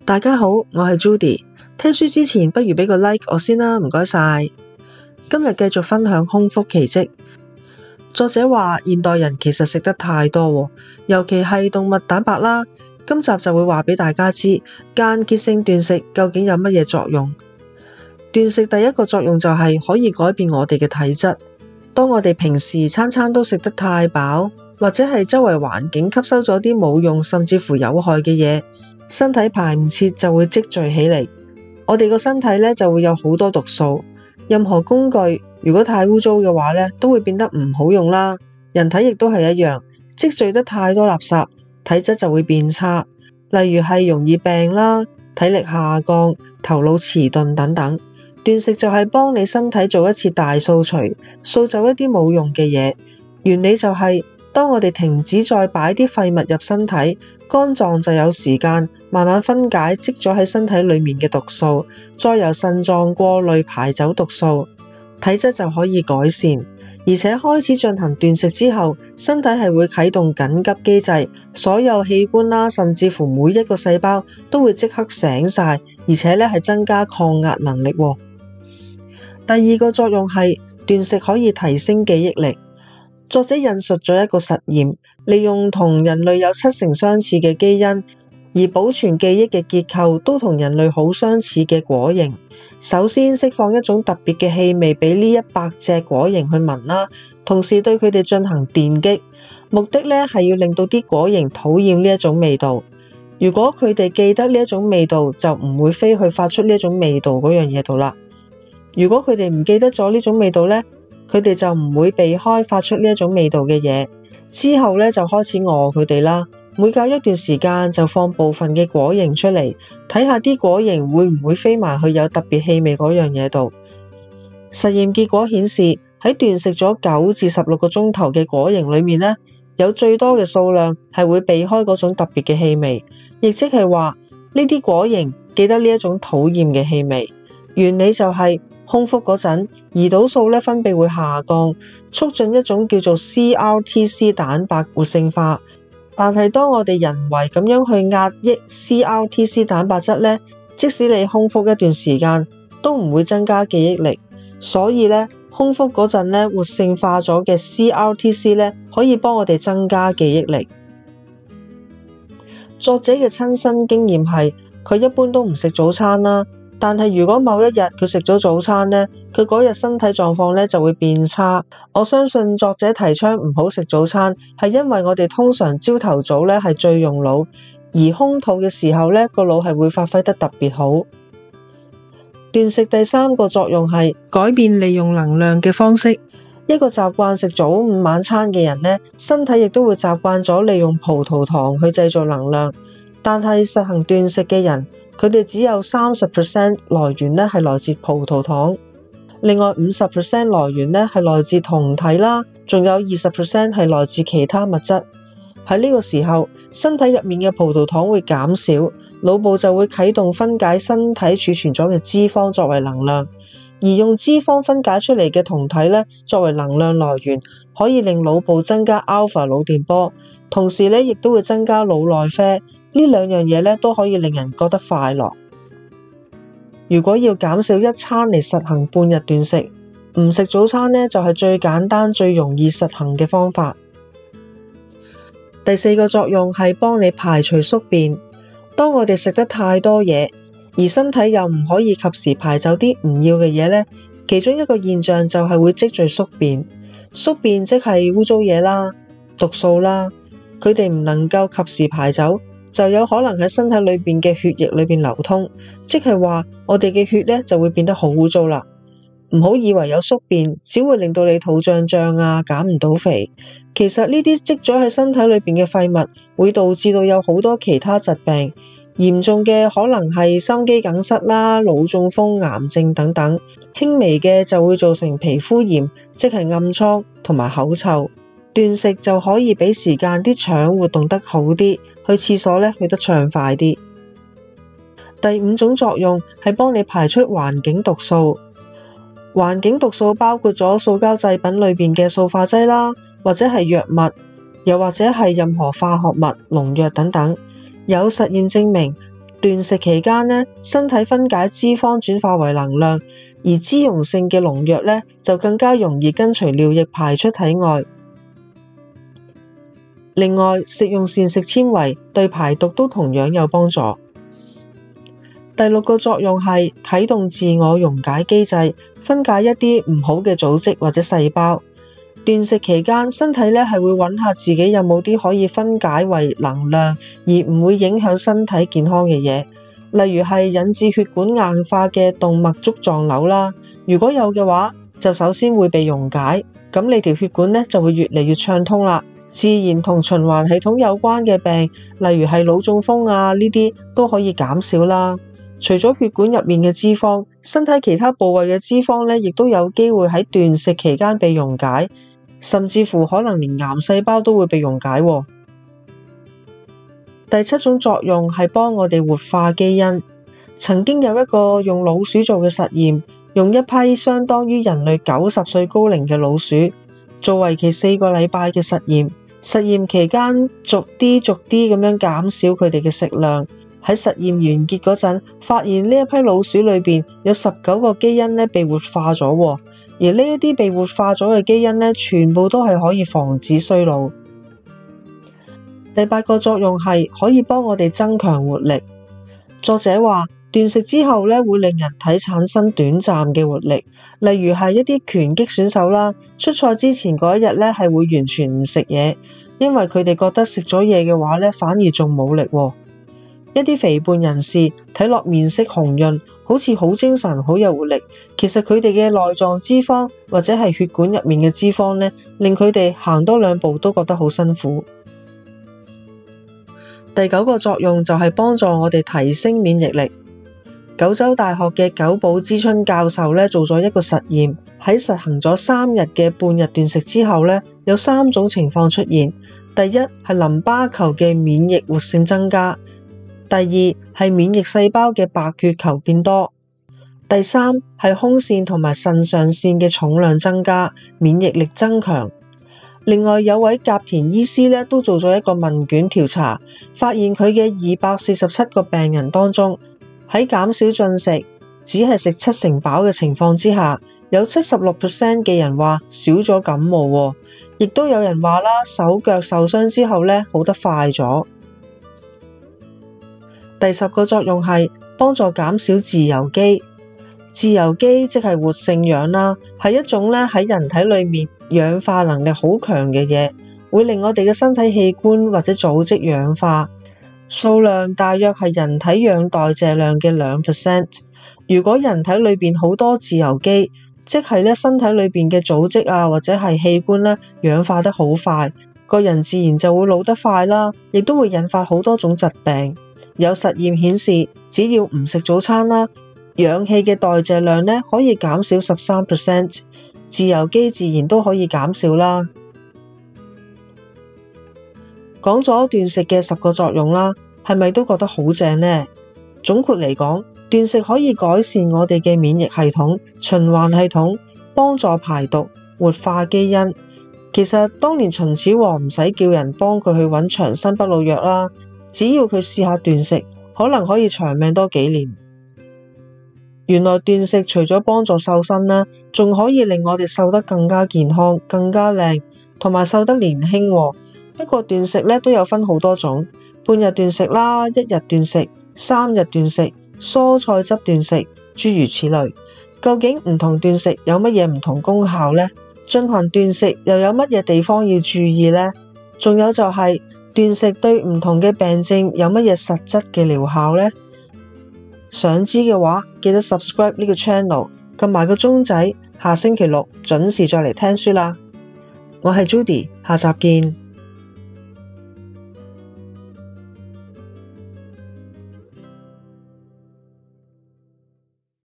大家好，我係 Judy。聽書之前不如俾個 like 我先啦，唔該晒。今日繼續分享空腹奇蹟。作者話現代人其實食得太多，尤其係動物蛋白啦。今集就會話俾大家知間歇性斷食究竟有乜嘢作用。斷食第一個作用就係可以改變我哋嘅體質。當我哋平時餐餐都食得太飽，或者係周圍環境吸收咗啲冇用甚至乎有害嘅嘢，身體排唔切就會積聚起嚟。我哋個身體呢就會有好多毒素。任何工具如果太污糟嘅話呢，都會變得唔好用啦。人體亦都係一樣，積聚得太多垃圾，體質就會變差。例如係容易病啦、體力下降、頭腦遲鈍等等。斷食就係幫你身體做一次大掃除，掃走一啲冇用嘅嘢。原理就係當我哋停止再擺啲廢物入身體，肝臟就有時間慢慢分解積咗喺身體裏面嘅毒素，再由腎臟過濾排走毒素，體質就可以改善。而且開始進行斷食之後，身體係會啟動緊急機制，所有器官啦，甚至乎每一個細胞都會即刻醒晒，而且係增加抗壓能力。第二個作用係斷食可以提升記憶力。作者引述咗一個實驗，利用同人類有70%相似嘅基因，而保存記憶嘅結構都同人類好相似嘅果蠅。首先釋放一種特別嘅氣味俾呢100隻果蠅去聞啦，同時對佢哋進行電擊，目的係要令到啲果蠅討厭呢一種味道。如果佢哋記得呢一種味道，就唔會飛去發出呢一種味道嗰樣嘢度啦。如果佢哋唔記得咗呢種味道呢，佢哋就唔會避開發出呢一種味道嘅嘢。之後就開始餓佢哋啦。每隔一段時間就放部分嘅果蠅出嚟，睇下啲果蠅會唔會飛埋去有特別氣味嗰樣嘢度。實驗結果顯示，喺斷食咗9至16個鐘頭嘅果蠅裏面呢，有最多嘅數量係會避開嗰種特別嘅氣味，亦即係話呢啲果蠅記得呢一種討厭嘅氣味。原理就係空腹嗰陣，胰島素分泌會下降，促進一種叫做 CRTC 蛋白活性化。但係當我哋人為咁樣去壓抑 CRTC 蛋白質即使你空腹一段時間，都唔會增加記憶力。所以空腹嗰陣活性化咗嘅 CRTC 可以幫我哋增加記憶力。作者嘅親身經驗係，佢一般都唔食早餐啦。但係如果某一日佢食咗早餐佢嗰日身體狀況就會變差。我相信作者提倡唔好食早餐，係因為我哋通常朝頭早係最用腦，而空肚嘅時候個腦係會發揮得特別好。斷食第三個作用係改變利用能量嘅方式。一個習慣食早午晚餐嘅人身體亦都會習慣咗利用葡萄糖去製造能量。但係實行斷食嘅人，佢哋只有30% 來源係來自葡萄糖，另外50% 來源係來自酮體啦，仲有20% 係來自其他物質。喺呢個時候，身體入面嘅葡萄糖會減少，腦部就會啟動分解身體儲存咗嘅脂肪作為能量，而用脂肪分解出嚟嘅酮體作為能量來源，可以令腦部增加 alpha 腦電波，同時亦都會增加腦內啡。呢兩樣嘢都可以令人覺得快樂。如果要減少一餐嚟實行半日斷食，唔食早餐就係最簡單最容易實行嘅方法。第四個作用係幫你排除宿便。當我哋食得太多嘢，而身體又唔可以及時排走啲唔要嘅嘢其中一個現象就係會積聚宿便。宿便即係污糟嘢啦、毒素啦，佢哋唔能夠及時排走，就有可能喺身體裏面嘅血液裏面流通，即係話我哋嘅血就會變得好污糟啦。唔好以為有宿便只會令到你肚脹脹啊，減唔到肥。其實呢啲積咗喺身體裏面嘅廢物會導致到有好多其他疾病，嚴重嘅可能係心肌梗塞啦、腦中風、癌症等等，輕微嘅就會造成皮膚炎，即係暗瘡同埋口臭。斷食就可以俾時間啲腸活動得好啲，去廁所去得暢快啲。第5種作用係幫你排出環境毒素。環境毒素包括咗塑膠製品裏面嘅塑化劑啦，或者係藥物，又或者係任何化學物、農藥等等。有實驗證明，斷食期間呢，身體分解脂肪轉化為能量，而脂溶性嘅農藥呢，就更加容易跟隨尿液排出體外。另外，食用膳食纖維對排毒都同樣有幫助。第六個作用係啟動自我溶解機制，分解一啲唔好嘅組織或者細胞。斷食期間，身體呢係會揾下自己有冇啲可以分解為能量而唔會影響身體健康嘅嘢，例如係引致血管硬化嘅動脈粥狀瘤啦。如果有嘅話，就首先會被溶解，咁你條血管呢就會越嚟越暢通啦。自然同循環系統有關嘅病，例如係腦中風啊，呢啲都可以減少啦。除咗血管入面嘅脂肪，身體其他部位嘅脂肪呢亦都有機會喺斷食期間被溶解。甚至乎可能連癌細胞都會被溶解。第七種作用係幫我哋活化基因。曾經有一個用老鼠做嘅實驗，用一批相當於人類90歲高齡嘅老鼠，做為期4個禮拜嘅實驗。實驗期間逐啲咁樣減少佢哋嘅食量。喺實驗完結嗰陣，發現呢一批老鼠裏邊有19個基因呢被活化咗。而呢一啲被活化咗嘅基因呢，全部都係可以防止衰老。第八個作用係可以幫我哋增強活力。作者話，斷食之後呢會令人體產生短暫嘅活力，例如係一啲拳擊選手啦，出賽之前嗰一日呢係會完全唔食嘢，因為佢哋覺得食咗嘢嘅話呢反而仲冇力。一啲肥胖人士睇落面色紅潤，好似好精神、好有活力。其實佢哋嘅內臟脂肪或者係血管入面嘅脂肪呢，令佢哋行多2步都覺得好辛苦。第九個作用就係幫助我哋提升免疫力。九州大學嘅久保之春教授呢做咗一個實驗，喺實行咗3日嘅半日斷食之後呢，有3種情況出現。第一係淋巴球嘅免疫活性增加。第二係免疫細胞嘅白血球變多，第三係胸腺同埋腎上腺嘅重量增加，免疫力增強。另外有位甲田醫師呢都做咗一個問卷調查，發現佢嘅247個病人當中，喺減少進食，只係食70%飽嘅情況之下，有76% 嘅人話少咗感冒，亦都有人話啦，手腳受傷之後呢好得快咗。第10個作用係幫助減少自由基。自由基即係活性氧啦，係一種咧喺人體裏面氧化能力好強嘅嘢，會令我哋嘅身體器官或者組織氧化，數量大約係人體氧代謝量嘅2%。如果人體裏邊好多自由基，即係咧身體裏邊嘅組織啊或者係器官咧氧化得好快，個人自然就會老得快啦，亦都會引發好多種疾病。有實驗顯示，只要唔食早餐啦，氧氣嘅代謝量呢可以減少13%，自由基自然都可以減少啦。講咗斷食嘅10個作用啦，係咪都覺得好正呢？總括嚟講，斷食可以改善我哋嘅免疫系統、循環系統，幫助排毒、活化基因。其實當年秦始皇唔使叫人幫佢去揾長生不老藥啦。只要佢試下斷食，可能可以長命多幾年。原來斷食除咗幫助瘦身啦，仲可以令我哋瘦得更加健康、更加靚，同埋瘦得年輕。不過斷食咧都有分好多種，半日斷食啦、1日斷食、3日斷食、蔬菜汁斷食，諸如此類。究竟唔同斷食有乜嘢唔同功效呢？進行斷食又有乜嘢地方要注意呢？仲有就係斷食對唔同嘅病症有乜嘢實質嘅療效呢？想知嘅話，記得 subscribe 呢個 channel， 撳埋個鐘仔，下星期6準時再嚟聽書啦。我係 Judy，下集見。